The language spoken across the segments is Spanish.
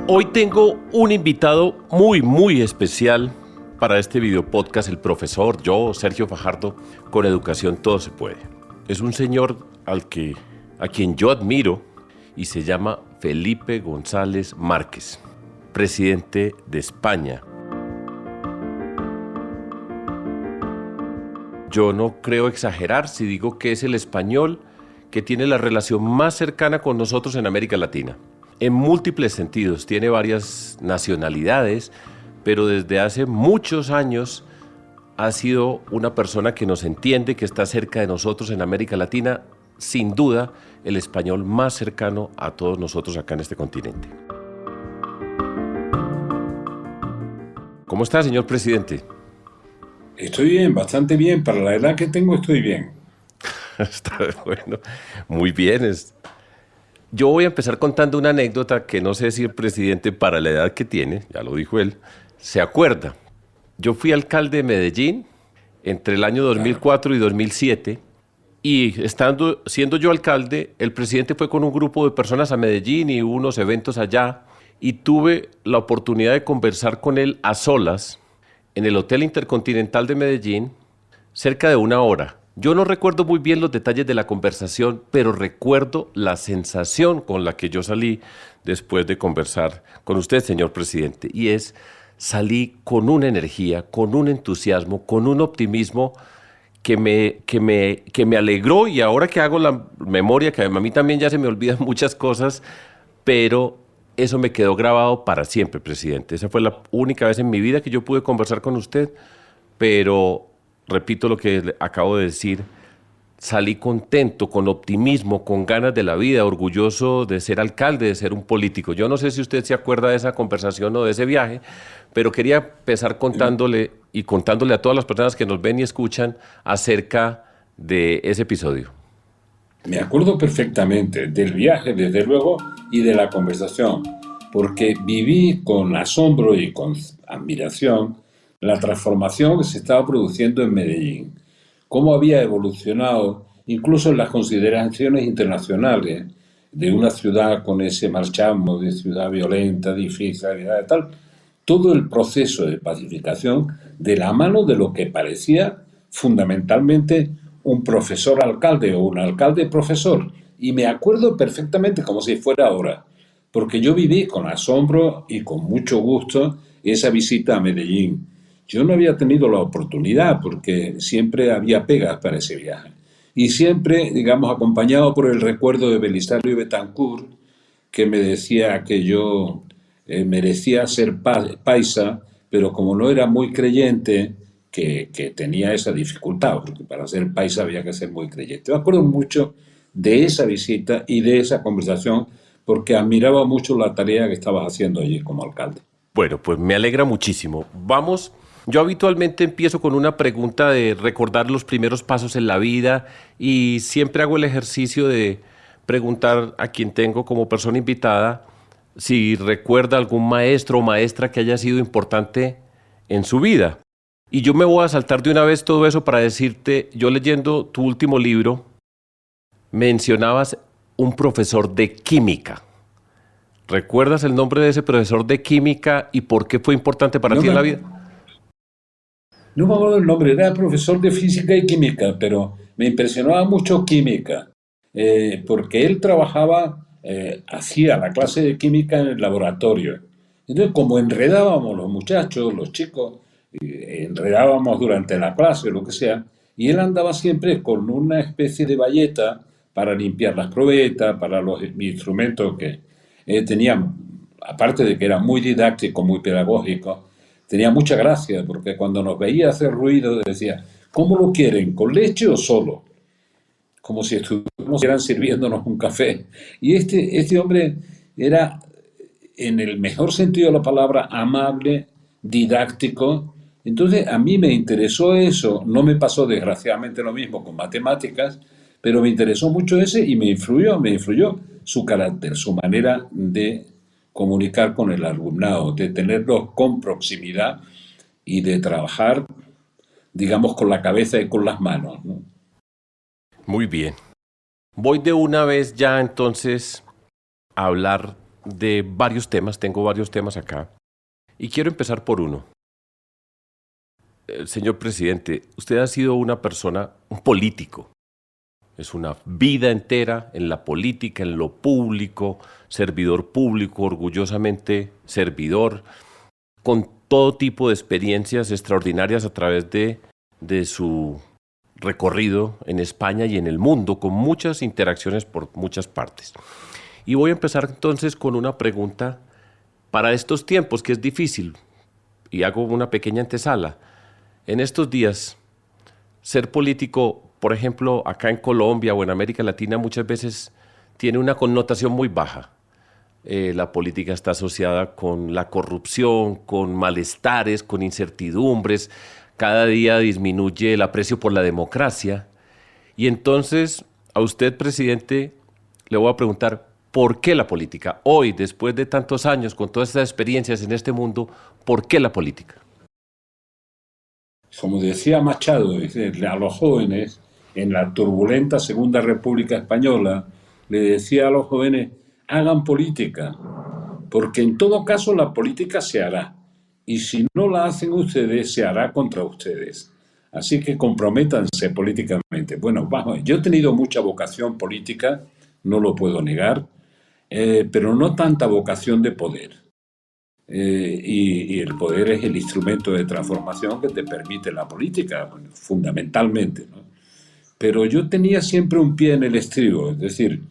Hoy tengo un invitado muy especial para este video podcast, el profesor, yo, Sergio Fajardo, con Educación Todo Se Puede. Es un señor a quien yo admiro y se llama Felipe González Márquez, presidente de España. Yo no creo exagerar si digo que es el español que tiene la relación más cercana con nosotros en América Latina. En múltiples sentidos, tiene varias nacionalidades, pero desde hace muchos años ha sido una persona que nos entiende, que está cerca de nosotros en América Latina, sin duda el español más cercano a todos nosotros acá en este continente. ¿Cómo está, señor presidente? Estoy bien, bastante bien. Para la edad que tengo estoy bien. Está bueno, muy bien. Yo voy a empezar contando una anécdota que no sé si el presidente, para la edad que tiene, ya lo dijo él, se acuerda. Yo fui alcalde de Medellín entre el año 2004 y 2007 y siendo yo alcalde, el presidente fue con un grupo de personas a Medellín y hubo unos eventos allá y tuve la oportunidad de conversar con él a solas en el Hotel Intercontinental de Medellín cerca de 1 hora. Yo no recuerdo muy bien los detalles de la conversación, pero recuerdo la sensación con la que yo salí después de conversar con usted, señor presidente, y salí con una energía, con un entusiasmo, con un optimismo que me alegró, y ahora que hago la memoria, que a mí también ya se me olvidan muchas cosas, pero eso me quedó grabado para siempre, presidente. Esa fue la única vez en mi vida que yo pude conversar con usted, pero repito lo que acabo de decir, salí contento, con optimismo, con ganas de la vida, orgulloso de ser alcalde, de ser un político. Yo no sé si usted se acuerda de esa conversación o de ese viaje, pero quería empezar contándole a todas las personas que nos ven y escuchan acerca de ese episodio. Me acuerdo perfectamente del viaje, desde luego, y de la conversación, porque viví con asombro y con admiración la transformación que se estaba produciendo en Medellín, cómo había evolucionado, incluso en las consideraciones internacionales de una ciudad con ese marchamo de ciudad violenta, difícil, tal, todo el proceso de pacificación de la mano de lo que parecía fundamentalmente un profesor alcalde o un alcalde profesor. Y me acuerdo perfectamente como si fuera ahora, porque yo viví con asombro y con mucho gusto esa visita a Medellín. Yo no había tenido la oportunidad porque siempre había pegas para ese viaje. Y siempre, digamos, acompañado por el recuerdo de Belisario Betancur, que me decía que yo merecía ser paisa, pero como no era muy creyente, que tenía esa dificultad, porque para ser paisa había que ser muy creyente. Me acuerdo mucho de esa visita y de esa conversación, porque admiraba mucho la tarea que estabas haciendo allí como alcalde. Bueno, pues me alegra muchísimo. Vamos. Yo habitualmente empiezo con una pregunta de recordar los primeros pasos en la vida y siempre hago el ejercicio de preguntar a quien tengo como persona invitada si recuerda algún maestro o maestra que haya sido importante en su vida. Y yo me voy a saltar de una vez todo eso para decirte, yo leyendo tu último libro, mencionabas un profesor de química. ¿Recuerdas el nombre de ese profesor de química y por qué fue importante para ti en la vida? No me acuerdo el nombre, era profesor de física y química, pero me impresionaba mucho química, porque él trabajaba, hacía la clase de química en el laboratorio. Entonces, como enredábamos los muchachos, los chicos, enredábamos durante la clase o lo que sea, y él andaba siempre con una especie de bayeta para limpiar las probetas, para los instrumentos que tenía, aparte de que era muy didáctico, muy pedagógico, tenía mucha gracia, porque cuando nos veía hacer ruido decía, ¿cómo lo quieren? ¿Con leche o solo? Como si estuvieran sirviéndonos un café. Y este hombre era, en el mejor sentido de la palabra, amable, didáctico. Entonces a mí me interesó eso. No me pasó desgraciadamente lo mismo con matemáticas, pero me interesó mucho ese y me influyó su carácter, su manera de comunicar con el alumnado, de tenerlos con proximidad y de trabajar, digamos, con la cabeza y con las manos, ¿no? Muy bien. Voy de una vez ya entonces a hablar de varios temas, tengo varios temas acá, y quiero empezar por uno. Señor presidente, usted ha sido una persona, un político. Es una vida entera en la política, en lo público, servidor público, orgullosamente servidor, con todo tipo de experiencias extraordinarias a través de su recorrido en España y en el mundo, con muchas interacciones por muchas partes. Y voy a empezar entonces con una pregunta para estos tiempos, que es difícil, y hago una pequeña antesala. En estos días, ser político, por ejemplo, acá en Colombia o en América Latina, muchas veces tiene una connotación muy baja. La política está asociada con la corrupción, con malestares, con incertidumbres. Cada día disminuye el aprecio por la democracia. Y entonces, a usted, presidente, le voy a preguntar, ¿por qué la política? Hoy, después de tantos años, con todas estas experiencias en este mundo, ¿por qué la política? Como decía Machado, a los jóvenes, en la turbulenta Segunda República Española, le decía a los jóvenes, hagan política, porque en todo caso la política se hará, y si no la hacen ustedes, se hará contra ustedes. Así que comprométanse políticamente. Bueno, vamos, yo he tenido mucha vocación política, no lo puedo negar, pero no tanta vocación de poder. Y el poder es el instrumento de transformación que te permite la política, fundamentalmente, ¿no? Pero yo tenía siempre un pie en el estribo, es decir,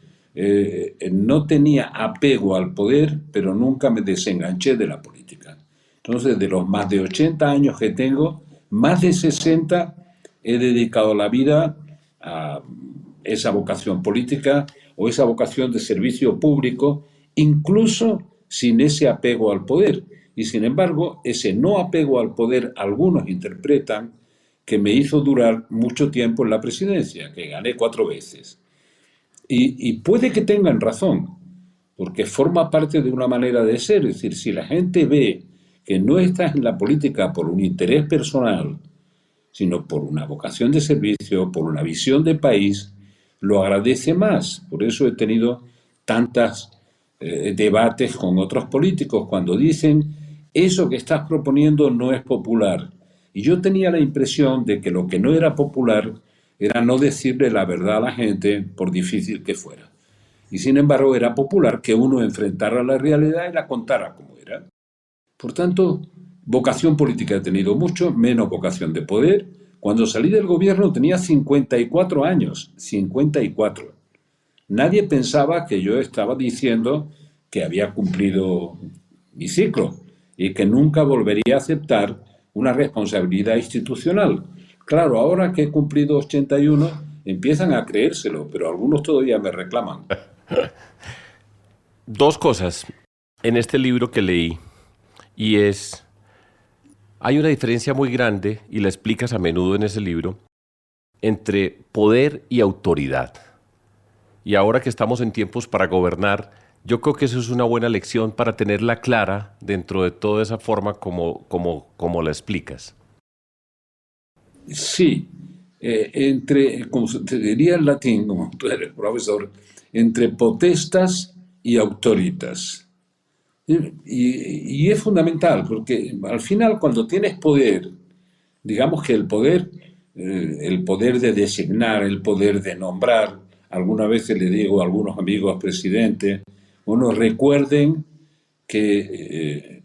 no tenía apego al poder, pero nunca me desenganché de la política. Entonces, de los más de 80 años que tengo, más de 60 he dedicado la vida a esa vocación política o esa vocación de servicio público, incluso sin ese apego al poder. Y sin embargo, ese no apego al poder, algunos interpretan que me hizo durar mucho tiempo en la presidencia, que gané 4 veces. Y puede que tengan razón, porque forma parte de una manera de ser. Es decir, si la gente ve que no estás en la política por un interés personal, sino por una vocación de servicio, por una visión de país, lo agradece más. Por eso he tenido tantos debates con otros políticos cuando dicen, eso que estás proponiendo no es popular. Y yo tenía la impresión de que lo que no era popular era no decirle la verdad a la gente, por difícil que fuera. Y sin embargo era popular que uno enfrentara la realidad y la contara como era. Por tanto, vocación política he tenido mucho, menos vocación de poder. Cuando salí del gobierno tenía 54 años, 54. Nadie pensaba que yo estaba diciendo que había cumplido mi ciclo y que nunca volvería a aceptar una responsabilidad institucional. Claro, ahora que he cumplido 81, empiezan a creérselo, pero algunos todavía me reclaman. Dos cosas en este libro que leí, y es, hay una diferencia muy grande, y la explicas a menudo en ese libro, entre poder y autoridad. Y ahora que estamos en tiempos para gobernar, yo creo que eso es una buena lección para tenerla clara dentro de toda esa forma como la explicas. Sí, como se te diría en latín, como tú eres profesor, entre potestas y autoritas. Y es fundamental, porque al final cuando tienes poder, digamos que el poder de designar, el poder de nombrar, algunas veces le digo a algunos amigos presidentes, bueno, recuerden que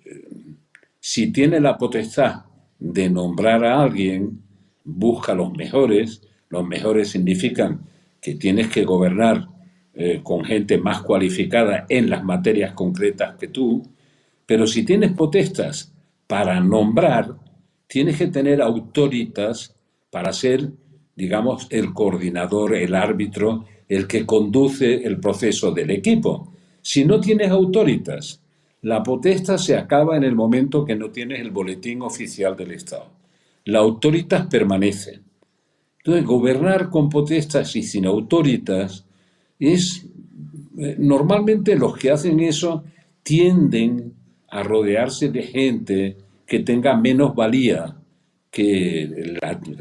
si tiene la potestad de nombrar a alguien, busca los mejores significan que tienes que gobernar con gente más cualificada en las materias concretas que tú, pero si tienes potestas para nombrar, tienes que tener autoritas para ser, digamos, el coordinador, el árbitro, el que conduce el proceso del equipo. Si no tienes autoritas, la potestad se acaba en el momento que no tienes el boletín oficial del Estado. La autoritas permanece. Entonces, gobernar con potestas y sin autoritas es, normalmente los que hacen eso tienden a rodearse de gente que tenga menos valía que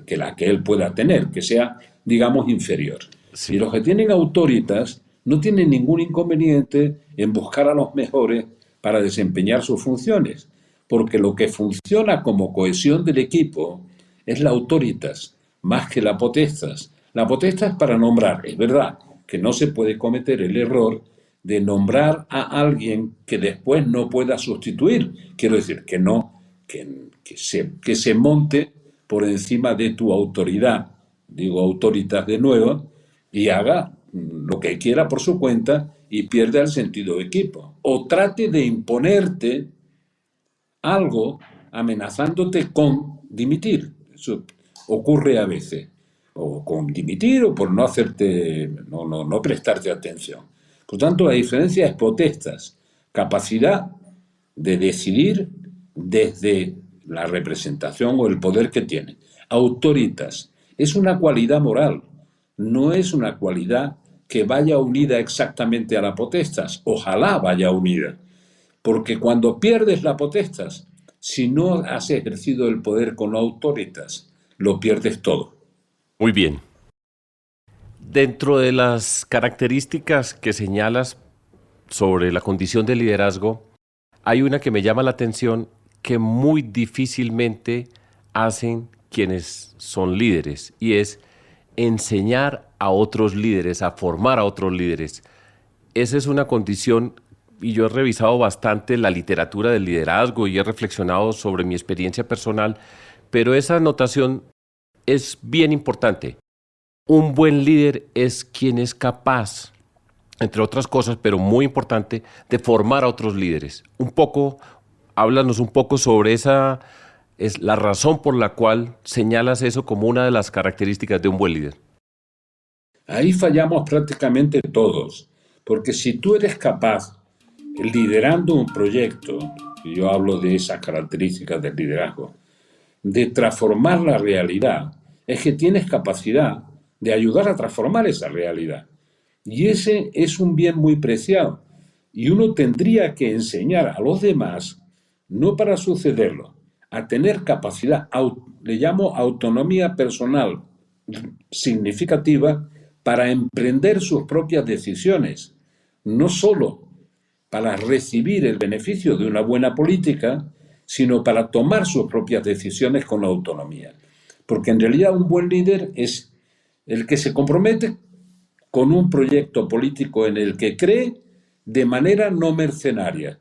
la que él pueda tener, que sea, digamos, inferior. Y Sí. los que tienen autoritas no tiene ningún inconveniente en buscar a los mejores para desempeñar sus funciones, porque lo que funciona como cohesión del equipo es la autoritas, más que la potestas. La potestas es para nombrar, es verdad que no se puede cometer el error de nombrar a alguien que después no pueda sustituir. Quiero decir, que no, que se monte por encima de tu autoridad, digo autoritas de nuevo, y haga lo que quiera por su cuenta y pierda el sentido de equipo. O trate de imponerte algo amenazándote con dimitir. Eso ocurre a veces. O con dimitir o por no hacerte, no prestarte atención. Por tanto, la diferencia es potestas, capacidad de decidir desde la representación o el poder que tiene. Autoritas, es una cualidad moral, no es una cualidad que vaya unida exactamente a la potestas, ojalá vaya unida, porque cuando pierdes la potestas, si no has ejercido el poder con autoritas, lo pierdes todo. Muy bien. Dentro de las características que señalas sobre la condición de liderazgo, hay una que me llama la atención que muy difícilmente hacen quienes son líderes, y es enseñar a otros líderes, a formar a otros líderes. Esa es una condición, y yo he revisado bastante la literatura del liderazgo y he reflexionado sobre mi experiencia personal, pero esa anotación es bien importante. Un buen líder es quien es capaz, entre otras cosas, pero muy importante, de formar a otros líderes. Háblanos un poco sobre esa, es la razón por la cual señalas eso como una de las características de un buen líder. Ahí fallamos prácticamente todos, porque si tú eres capaz, liderando un proyecto, y yo hablo de esas características del liderazgo, de transformar la realidad, es que tienes capacidad de ayudar a transformar esa realidad. Y ese es un bien muy preciado. Y uno tendría que enseñar a los demás, no para sucederlo, a tener capacidad, le llamo autonomía personal significativa para emprender sus propias decisiones, no solo para recibir el beneficio de una buena política, sino para tomar sus propias decisiones con autonomía. Porque en realidad un buen líder es el que se compromete con un proyecto político en el que cree de manera no mercenaria.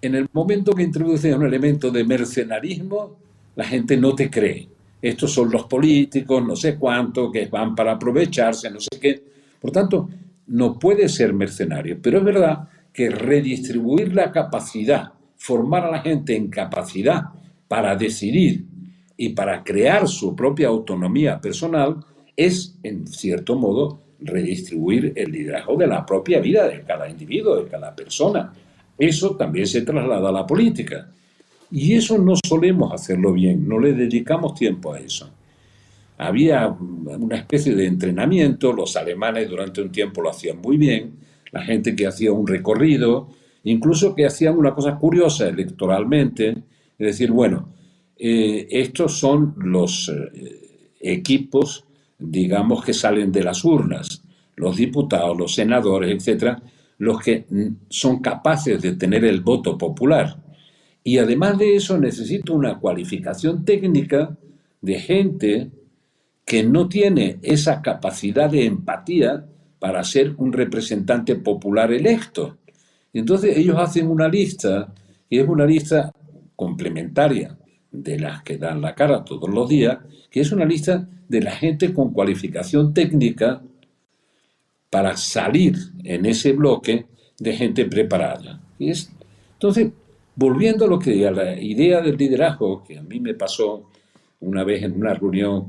En el momento que introduces un elemento de mercenarismo, la gente no te cree. Estos son los políticos, no sé cuánto, que van para aprovecharse, no sé qué. Por tanto, no puede ser mercenario. Pero es verdad que redistribuir la capacidad, formar a la gente en capacidad para decidir y para crear su propia autonomía personal, es, en cierto modo, redistribuir el liderazgo de la propia vida de cada individuo, de cada persona. Eso también se traslada a la política. Y eso no solemos hacerlo bien, no le dedicamos tiempo a eso. Había una especie de entrenamiento, los alemanes durante un tiempo lo hacían muy bien, la gente que hacía un recorrido, incluso que hacían una cosa curiosa electoralmente, es decir, bueno, estos son los equipos, digamos, que salen de las urnas, los diputados, los senadores, etcétera, los que son capaces de tener el voto popular. Y además de eso necesito una cualificación técnica de gente que no tiene esa capacidad de empatía para ser un representante popular electo. Entonces ellos hacen una lista, y es una lista complementaria de las que dan la cara todos los días, que es una lista de la gente con cualificación técnica para salir en ese bloque de gente preparada. Entonces, volviendo a la idea del liderazgo, que a mí me pasó una vez en una reunión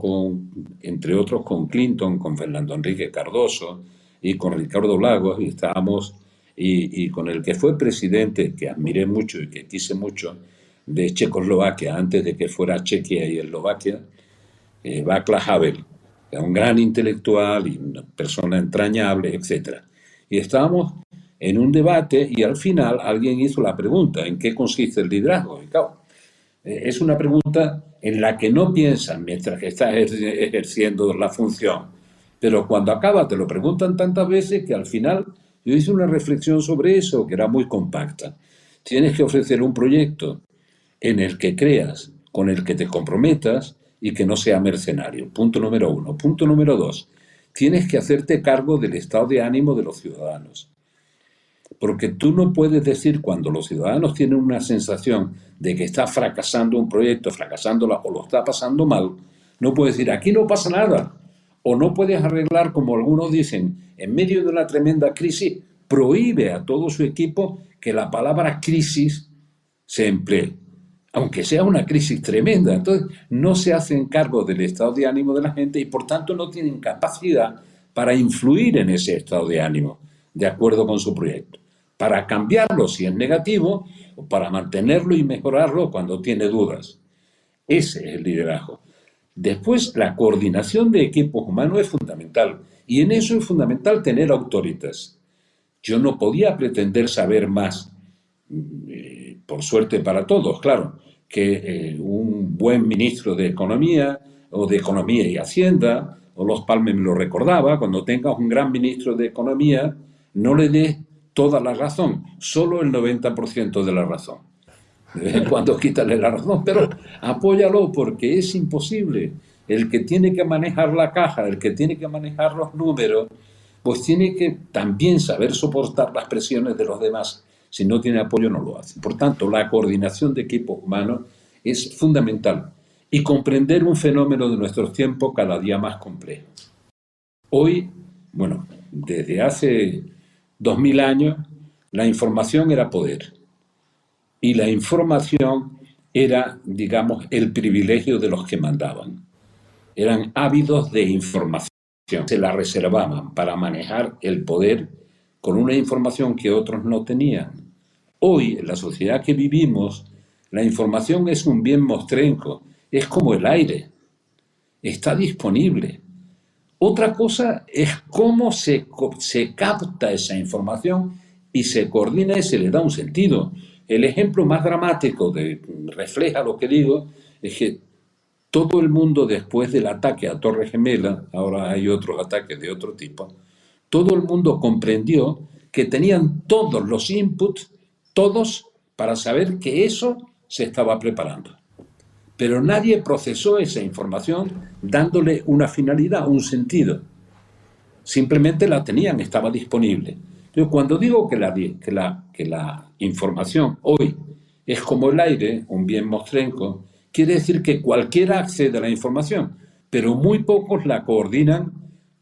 entre otros con Clinton, con Fernando Enrique Cardoso y con Ricardo Lagos, y estábamos, y con el que fue presidente, que admiré mucho y que quise mucho, de Checoslovaquia, antes de que fuera Chequia y Eslovaquia, Václav Havel, un gran intelectual y una persona entrañable, etc. Y estábamos en un debate y al final alguien hizo la pregunta, ¿en qué consiste el liderazgo? Y claro, es una pregunta en la que no piensan mientras que estás ejerciendo la función. Pero cuando acaba te lo preguntan tantas veces que al final yo hice una reflexión sobre eso que era muy compacta. Tienes que ofrecer un proyecto en el que creas, con el que te comprometas y que no sea mercenario. Punto número uno. Punto número dos. Tienes que hacerte cargo del estado de ánimo de los ciudadanos. Porque tú no puedes decir cuando los ciudadanos tienen una sensación de que está fracasando un proyecto, fracasándola o lo está pasando mal, no puedes decir aquí no pasa nada. O no puedes arreglar, como algunos dicen, en medio de una tremenda crisis, prohíbe a todo su equipo que la palabra crisis se emplee, aunque sea una crisis tremenda. Entonces, no se hacen cargo del estado de ánimo de la gente y por tanto no tienen capacidad para influir en ese estado de ánimo, de acuerdo con su proyecto, para cambiarlo si es negativo o para mantenerlo y mejorarlo cuando tiene dudas. Ese es el liderazgo. Después, la coordinación de equipos humanos es fundamental y en eso es fundamental tener autoritas. Yo no podía pretender saber más, por suerte para todos, claro, que un buen ministro de Economía o de Economía y Hacienda, o los Palme me lo recordaba, cuando tengas un gran ministro de Economía, no le des toda la razón, solo el 90% de la razón. De vez en cuando quítale la razón, pero apóyalo porque es imposible. El que tiene que manejar la caja, el que tiene que manejar los números, pues tiene que también saber soportar las presiones de los demás. Si no tiene apoyo, no lo hace. Por tanto, la coordinación de equipos humanos es fundamental y comprender un fenómeno de nuestros tiempos cada día más complejo. Hoy, bueno, desde hace 2000 años, la información era poder y la información era, digamos, el privilegio de los que mandaban. Eran ávidos de información, se la reservaban para manejar el poder con una información que otros no tenían. Hoy, en la sociedad que vivimos, la información es un bien mostrenco, es como el aire, está disponible. Otra cosa es cómo se capta esa información y se coordina y se le da un sentido. El ejemplo más dramático refleja lo que digo, es que todo el mundo después del ataque a Torre Gemela, ahora hay otros ataques de otro tipo, todo el mundo comprendió que tenían todos los inputs, todos, para saber que eso se estaba preparando. Pero nadie procesó esa información dándole una finalidad, un sentido. Simplemente la tenían, estaba disponible. Entonces, cuando digo que la información hoy es como el aire, un bien mostrenco, quiere decir que cualquiera accede a la información, pero muy pocos la coordinan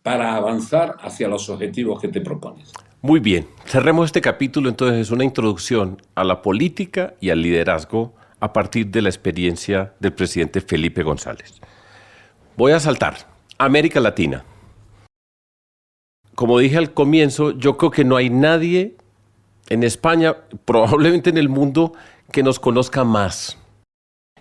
para avanzar hacia los objetivos que te propones. Muy bien, cerremos este capítulo entonces, una introducción a la política y al liderazgo a partir de la experiencia del presidente Felipe González. Voy a saltar. América Latina. Como dije al comienzo, yo creo que no hay nadie en España, probablemente en el mundo, que nos conozca más.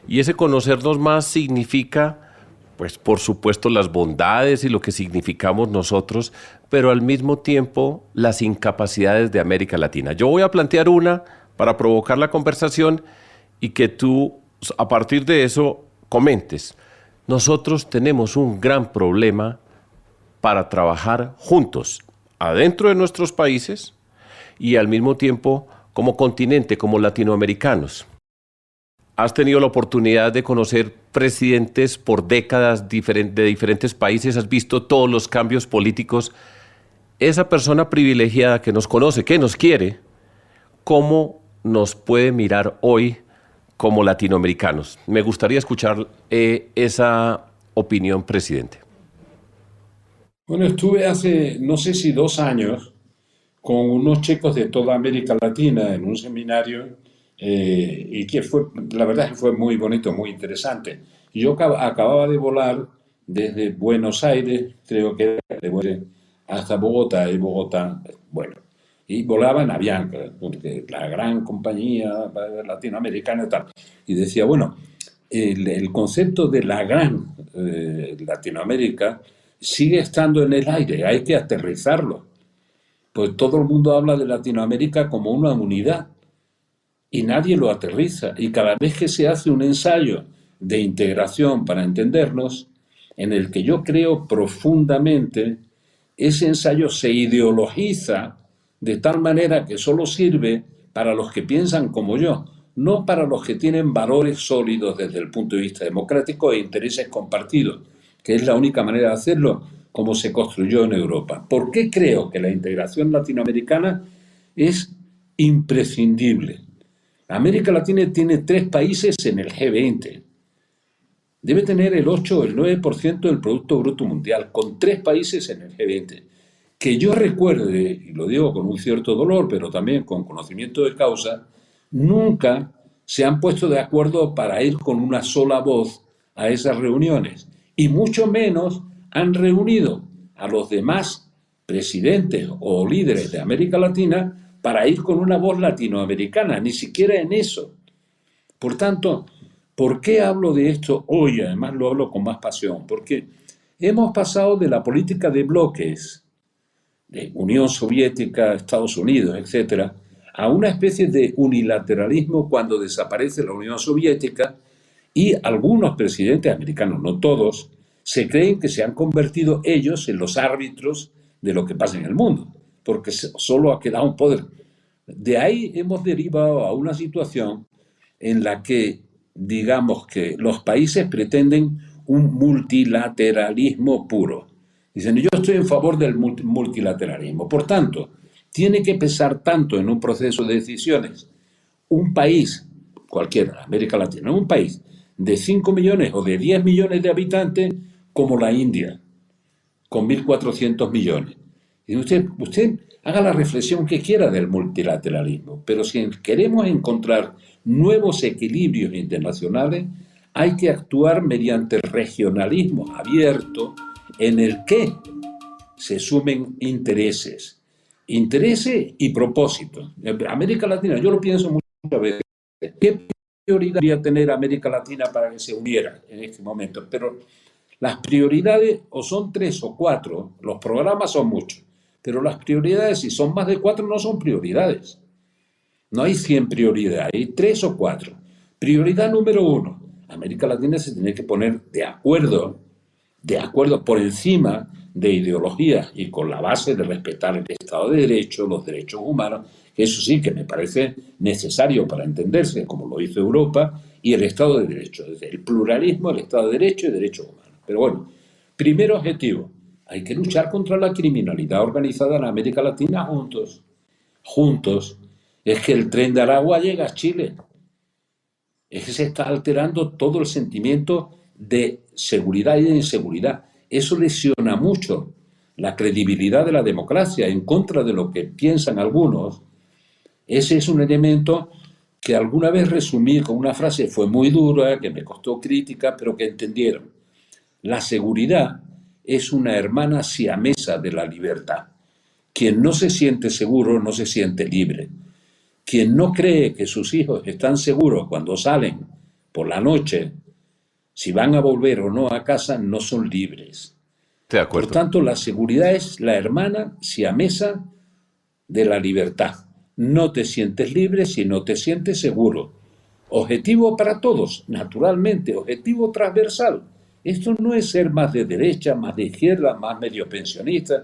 Y ese conocernos más significa, pues por supuesto, las bondades y lo que significamos nosotros, pero al mismo tiempo las incapacidades de América Latina. Yo voy a plantear una para provocar la conversación y que tú, a partir de eso, comentes. Nosotros tenemos un gran problema para trabajar juntos, adentro de nuestros países y al mismo tiempo como continente, como latinoamericanos. Has tenido la oportunidad de conocer presidentes por décadas de diferentes países, has visto todos los cambios políticos. Esa persona privilegiada que nos conoce, que nos quiere, ¿cómo nos puede mirar hoy como latinoamericanos? Me gustaría escuchar esa opinión, presidente. Bueno, estuve hace, no sé si 2 años, con unos chicos de toda América Latina en un seminario y que fue, la verdad es que fue muy bonito, muy interesante. Yo acababa de volar desde Buenos Aires, creo que era de Buenos Aires, hasta Bogotá, y Bogotá, bueno, y volaba en Avianca, porque la gran compañía latinoamericana y tal. Y decía, bueno, el concepto de la gran Latinoamérica sigue estando en el aire, hay que aterrizarlo. Pues todo el mundo habla de Latinoamérica como una unidad y nadie lo aterriza. Y cada vez que se hace un ensayo de integración para entendernos, en el que yo creo profundamente ese ensayo se ideologiza de tal manera que solo sirve para los que piensan como yo, no para los que tienen valores sólidos desde el punto de vista democrático e intereses compartidos, que es la única manera de hacerlo como se construyó en Europa. ¿Por qué creo que la integración latinoamericana es imprescindible? América Latina tiene 3 países en el G20. Debe tener el 8 o el 9% del Producto Bruto Mundial, con 3 países en el G20. Que yo recuerde, y lo digo con un cierto dolor, pero también con conocimiento de causa, nunca se han puesto de acuerdo para ir con una sola voz a esas reuniones. Y mucho menos han reunido a los demás presidentes o líderes de América Latina para ir con una voz latinoamericana, ni siquiera en eso. Por tanto, ¿por qué hablo de esto hoy? Además lo hablo con más pasión, porque hemos pasado de la política de bloques, de Unión Soviética, Estados Unidos, etcétera, a una especie de unilateralismo cuando desaparece la Unión Soviética y algunos presidentes americanos, no todos, se creen que se han convertido ellos en los árbitros de lo que pasa en el mundo, porque solo ha quedado un poder. De ahí hemos derivado a una situación en la que, digamos que los países pretenden un multilateralismo puro. Dicen, yo estoy en favor del multilateralismo. Por tanto, tiene que pesar tanto en un proceso de decisiones un país, cualquiera, América Latina, un país de 5 millones o de 10 millones de habitantes como la India, con 1.400 millones. Y usted haga la reflexión que quiera del multilateralismo, pero si queremos encontrar nuevos equilibrios internacionales, hay que actuar mediante regionalismo abierto en el que se sumen intereses y propósitos. América Latina, yo lo pienso muchas veces, ¿qué prioridad debería tener América Latina para que se uniera en este momento? Pero las prioridades o son 3 o 4, los programas son muchos, pero las prioridades, si son más de 4, no son prioridades. No hay 100 prioridades, hay 3 o 4. Prioridad número 1, América Latina se tiene que poner de acuerdo por encima de ideologías y con la base de respetar el Estado de Derecho, los derechos humanos, que eso sí que me parece necesario para entenderse, como lo hizo Europa, y el Estado de Derecho, desde el pluralismo, el Estado de Derecho y derechos humanos. Pero bueno, primer objetivo, hay que luchar contra la criminalidad organizada en América Latina juntos. Juntos. Es que el tren de Aragua llega a Chile. Es que se está alterando todo el sentimiento de seguridad y de inseguridad. Eso lesiona mucho la credibilidad de la democracia en contra de lo que piensan algunos. Ese es un elemento que alguna vez resumí con una frase, fue muy dura, que me costó crítica, pero que entendieron. La seguridad es una hermana siamesa de la libertad. Quien no se siente seguro no se siente libre. Quien no cree que sus hijos están seguros cuando salen por la noche, si van a volver o no a casa, no son libres. De acuerdo. Por tanto, la seguridad es la hermana siamesa de la libertad. No te sientes libre si no te sientes seguro. Objetivo para todos, naturalmente, objetivo transversal. Esto no es ser más de derecha, más de izquierda, más medio pensionista.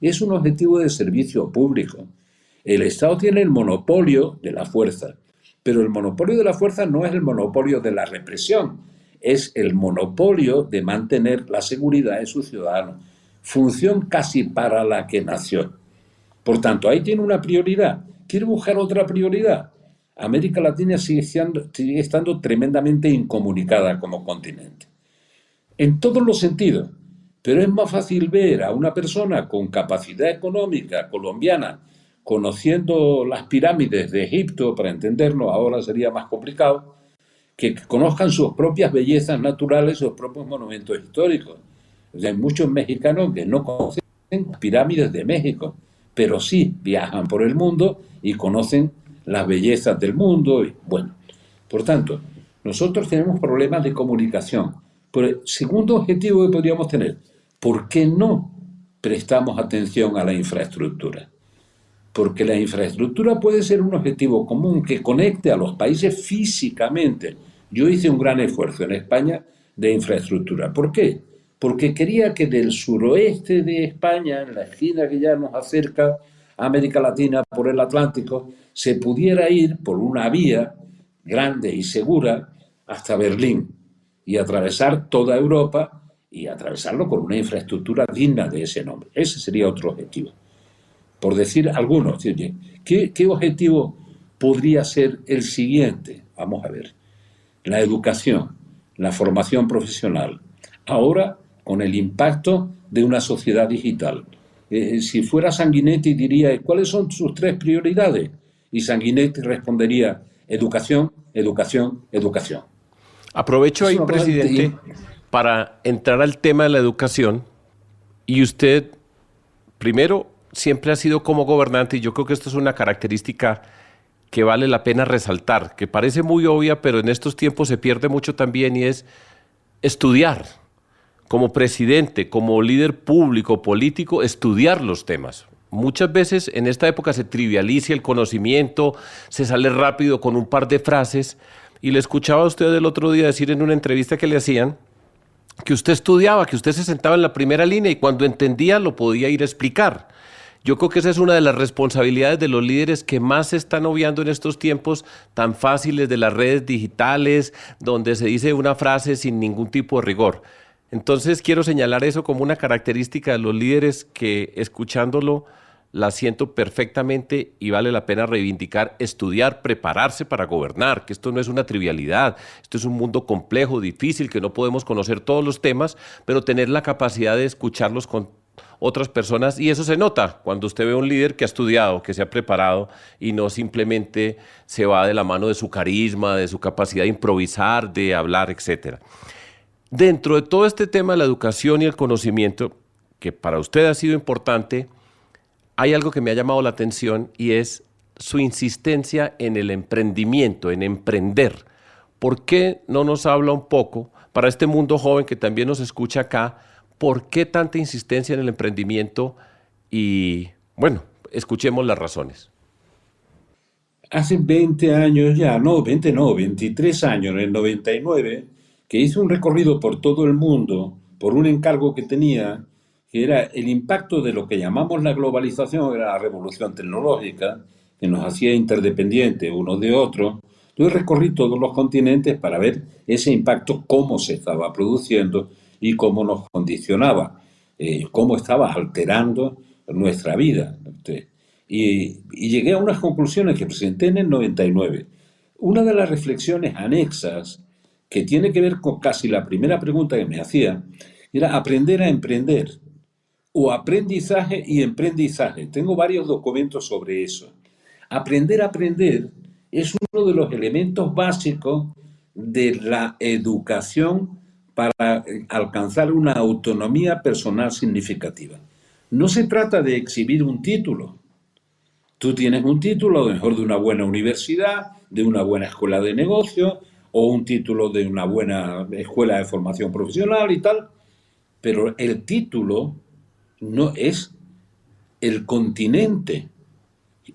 Es un objetivo de servicio público. El Estado tiene el monopolio de la fuerza, pero el monopolio de la fuerza no es el monopolio de la represión, es el monopolio de mantener la seguridad de sus ciudadanos, función casi para la que nació. Por tanto, ahí tiene una prioridad. ¿Quiere buscar otra prioridad? América Latina sigue estando tremendamente incomunicada como continente, en todos los sentidos, pero es más fácil ver a una persona con capacidad económica colombiana conociendo las pirámides de Egipto, para entendernos, ahora sería más complicado, que conozcan sus propias bellezas naturales, sus propios monumentos históricos. O sea, hay muchos mexicanos que no conocen las pirámides de México, pero sí viajan por el mundo y conocen las bellezas del mundo. Y, bueno, por tanto, nosotros tenemos problemas de comunicación. Pero el segundo objetivo que podríamos tener, ¿por qué no prestamos atención a la infraestructura? Porque la infraestructura puede ser un objetivo común que conecte a los países físicamente. Yo hice un gran esfuerzo en España de infraestructura. ¿Por qué? porque quería que del suroeste de España, en la esquina que ya nos acerca a América Latina por el Atlántico, se pudiera ir por una vía grande y segura hasta Berlín y atravesar toda Europa y atravesarlo con una infraestructura digna de ese nombre. Ese sería otro objetivo. Por decir algunos, ¿qué objetivo podría ser el siguiente? Vamos a ver. La educación, la formación profesional. Ahora, con el impacto de una sociedad digital. Si fuera Sanguinetti, diría, ¿cuáles son sus tres prioridades? Y Sanguinetti respondería, educación, educación, educación. Aprovecho Es ahí, una cosa presidente, para entrar al tema de la educación. Y usted, primero, siempre ha sido como gobernante, y yo creo que esto es una característica que vale la pena resaltar, que parece muy obvia, pero en estos tiempos se pierde mucho también, y es estudiar. Como presidente, como líder público, político, estudiar los temas. Muchas veces en esta época se trivializa el conocimiento, se sale rápido con un par de frases, y le escuchaba a usted el otro día decir en una entrevista que le hacían que usted estudiaba, que usted se sentaba en la primera línea y cuando entendía lo podía ir a explicar. Yo creo que esa es una de las responsabilidades de los líderes que más se están obviando en estos tiempos tan fáciles de las redes digitales, donde se dice una frase sin ningún tipo de rigor. Entonces quiero señalar eso como una característica de los líderes que, escuchándolo, la siento perfectamente y vale la pena reivindicar, estudiar, prepararse para gobernar, que esto no es una trivialidad, esto es un mundo complejo, difícil, que no podemos conocer todos los temas, pero tener la capacidad de escucharlos con otras personas, y eso se nota cuando usted ve a un líder que ha estudiado, que se ha preparado y no simplemente se va de la mano de su carisma, de su capacidad de improvisar, de hablar, etcétera. Dentro de todo este tema de la educación y el conocimiento, que para usted ha sido importante, hay algo que me ha llamado la atención y es su insistencia en el emprendimiento, en emprender. ¿Por qué no nos habla un poco, para este mundo joven que también nos escucha acá, por qué tanta insistencia en el emprendimiento? Y bueno, escuchemos las razones. hace 20 años ya, no, 20 no, 23 años, en el 99, que hice un recorrido por todo el mundo por un encargo que tenía, que era el impacto de lo que llamamos la globalización, era la revolución tecnológica, que nos hacía interdependientes unos de otros. Yo recorrí todos los continentes para ver ese impacto, cómo se estaba produciendo y cómo nos condicionaba, cómo estaba alterando nuestra vida. Y llegué a unas conclusiones que presenté en el 99. Una de las reflexiones anexas, que tiene que ver con casi la primera pregunta que me hacía, era aprender a emprender, o aprendizaje y emprendizaje. Tengo varios documentos sobre eso. Aprender a aprender es uno de los elementos básicos de la educación para alcanzar una autonomía personal significativa. No se trata de exhibir un título. Tú tienes un título, a lo mejor de una buena universidad, de una buena escuela de negocios, o un título de una buena escuela de formación profesional y tal, pero el título no es el continente.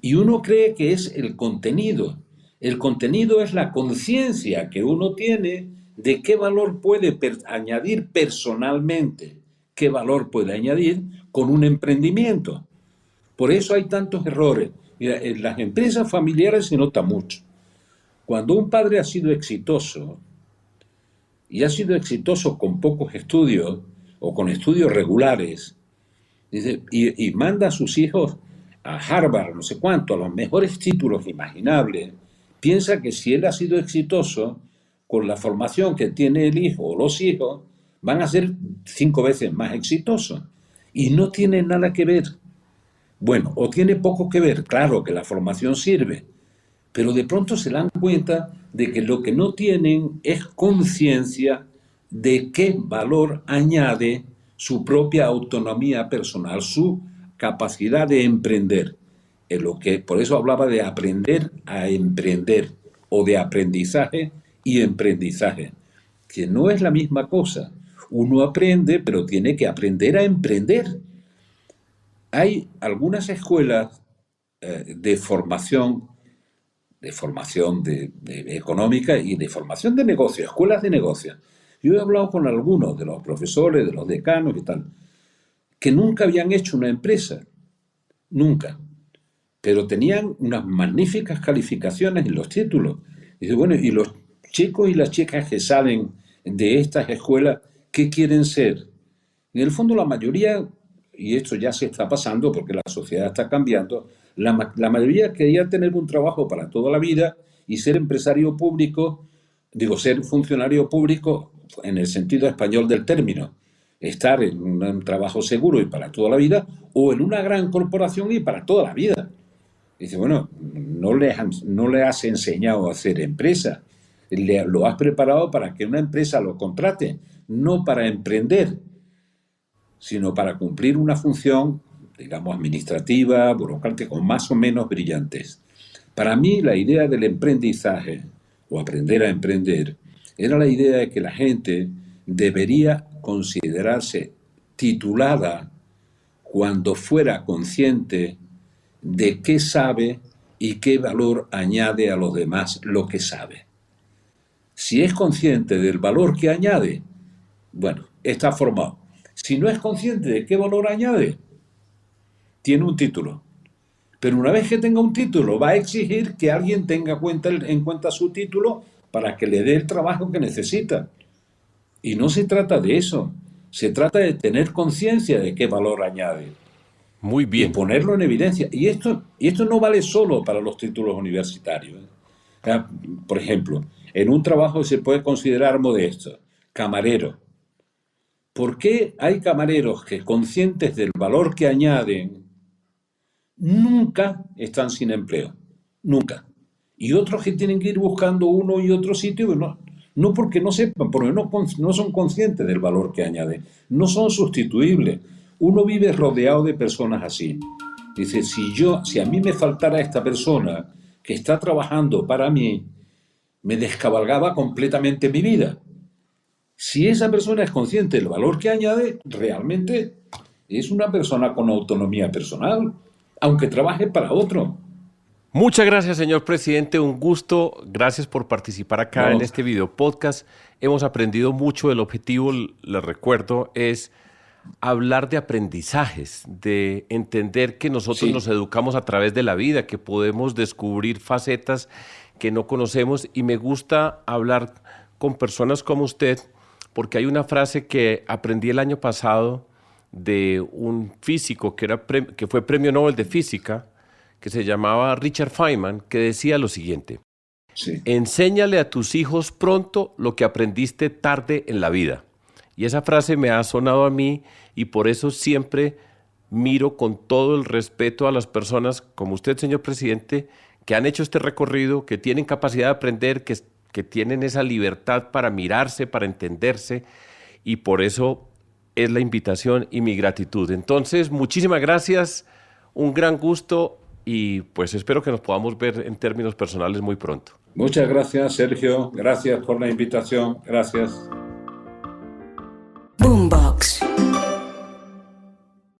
Y uno cree que es el contenido. El contenido es la conciencia que uno tiene de qué valor puede añadir personalmente, qué valor puede añadir con un emprendimiento. Por eso hay tantos errores. Mira, en las empresas familiares se nota mucho. Cuando un padre ha sido exitoso, y ha sido exitoso con pocos estudios o con estudios regulares, dice, y manda a sus hijos a Harvard, no sé cuánto, a los mejores títulos imaginables, piensa que si él ha sido exitoso, con la formación que tiene el hijo o los hijos, van a ser 5 veces más exitosos. Y no tiene nada que ver. Bueno, o tiene poco que ver, claro que la formación sirve, pero de pronto se dan cuenta de que lo que no tienen es conciencia de qué valor añade su propia autonomía personal, su capacidad de emprender. En lo que, por eso hablaba de aprender a emprender o de aprendizaje y emprendizaje, que no es la misma cosa. Uno aprende, pero tiene que aprender a emprender. Hay algunas escuelas de formación económica y de formación de negocio, escuelas de negocio, Yo he hablado con algunos de los profesores, de los decanos y tal, que nunca habían hecho una empresa, nunca, pero tenían unas magníficas calificaciones en los títulos. Y dice, bueno, ¿y los chicos y las chicas que salen de estas escuelas, qué quieren ser? En el fondo la mayoría, y esto ya se está pasando porque la sociedad está cambiando, la mayoría quería tener un trabajo para toda la vida y ser empresario público, digo, ser funcionario público en el sentido español del término, estar en un trabajo seguro y para toda la vida, o en una gran corporación y para toda la vida. Dice, bueno, no le has enseñado a hacer empresa, lo has preparado para que una empresa lo contrate, no para emprender, sino para cumplir una función, digamos, administrativa, burocrática, con más o menos brillantez. Para mí, la idea del emprendizaje, o aprender a emprender, era la idea de que la gente debería considerarse titulada cuando fuera consciente de qué sabe y qué valor añade a los demás lo que sabe. Si es consciente del valor que añade, bueno, está formado. Si no es consciente de qué valor añade, tiene un título. Pero una vez que tenga un título, va a exigir que alguien tenga en cuenta su título para que le dé el trabajo que necesita. Y no se trata de eso. Se trata de tener conciencia de qué valor añade. Muy Y bien. ponerlo en evidencia. Y esto no vale solo para los títulos universitarios. Por ejemplo, en un trabajo se puede considerar modesto, camarero. ¿Por qué hay camareros que, conscientes del valor que añaden, nunca están sin empleo? Nunca. Y otros que tienen que ir buscando uno y otro sitio, no porque no sepan, porque no son conscientes del valor que añaden. No son sustituibles. Uno vive rodeado de personas así. Dice, si a mí me faltara esta persona que está trabajando para mí, me descabalgaba completamente mi vida. Si esa persona es consciente del valor que añade, realmente es una persona con autonomía personal, aunque trabaje para otro. Muchas gracias, señor presidente. Un gusto. Gracias por participar acá en No, este video podcast. Hemos aprendido mucho. El objetivo, les recuerdo, es hablar de aprendizajes, de entender que nosotros nos sí, educamos a través de la vida, que podemos descubrir facetas que no conocemos. Y me gusta hablar con personas como usted, porque hay una frase que aprendí el año pasado de un físico que fue premio Nobel de Física, que se llamaba Richard Feynman, que decía lo siguiente: sí. enséñale a tus hijos pronto lo que aprendiste tarde en la vida. Y esa frase me ha sonado a mí y por eso siempre miro con todo el respeto a las personas como usted, señor presidente, que han hecho este recorrido, que tienen capacidad de aprender, que tienen esa libertad para mirarse, para entenderse, y por eso es la invitación y mi gratitud. Entonces, muchísimas gracias, un gran gusto y pues espero que nos podamos ver en términos personales muy pronto. Muchas gracias, Sergio. Gracias por la invitación. Gracias. Boom.